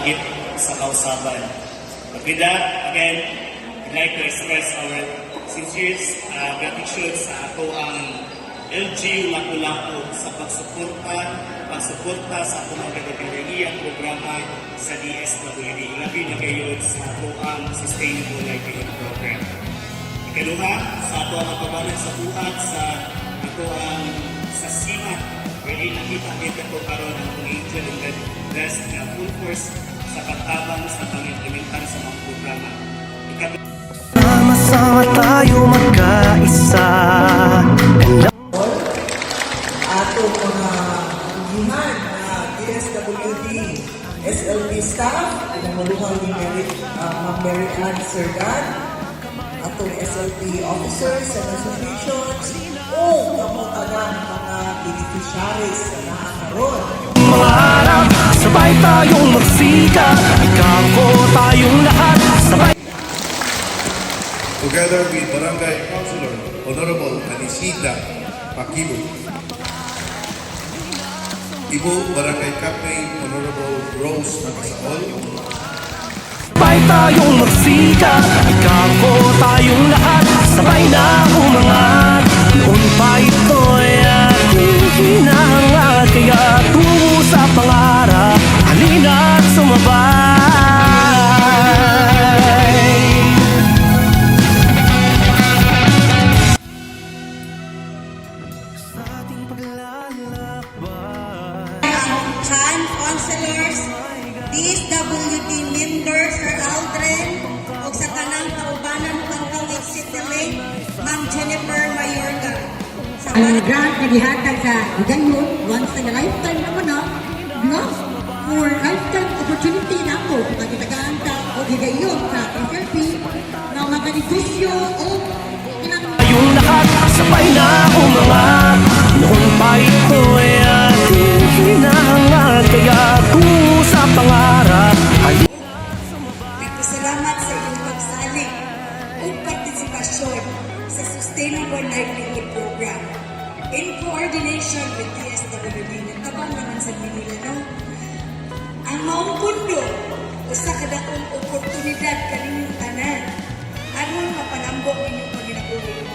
hagit sa kausaban. But with that, again, I'd like to express our sincere gratitude sa ato ang LGU Lapu-Lapu sa pagsuporta sa atong mga kategoriyang programa sa DSWD. Labi na kayo sa ato ang Sustainable Livelihood Program. Ikaduha, sa ato ang pagbabalag sa buhat sa ato ang sa SIMAT, wherein nakita ito karon ang Angel and God Blessed na full force sa pagtabang sa pang-implementar sa mga programa. Sama-sama tayo magkaisa. Ato mga tugihan na DSWD SLP staff, pinamuluhan ni Ma'am Mary Ann Serdan, atong SLP officers and associations, o kamutagan mga beneficiaries na nakakaroon. Mga harap, sabay tayong magsika. Ikaw ko tayong lahat, sabay. Together with Barangay Councilor Honorable Anisita Pakibo, Ibu Barangay Captain Honorable Rose Magasaol, sabay tayong magsika. Ikaw ko tayong lahat, sabay na umangat. Noon pa ito'y ating hinahangad, kaya tungo sa pangarap, halina't sumabay. Sa ating paglalakbay, Chan Councilors, DSWD members, Sir Aldrin, o sa kanang kaubanan ng Kawit City Lake, Ma'am Jennifer Mayorga. Ang grant na gihatag sa ganyan, once in a lifetime naman na, no? For lifetime opportunity na ako, pagkitagaan ka o higayon sa SLP, na mga negosyo o tayong lahat, sabay na umangat. Noon pa ito'y ating hinahangad, kaya tungo sa pangarap, Nagpasalamat sa inyong pagsalig o partisipasyon sa Sustainable Livelihood Program in coordination with DSWD na tabang naman sa Manila, no? Ang maong pundo o sa kadakong oportunidad kaninyong tanan aron mapanambok inyong paginabuhi.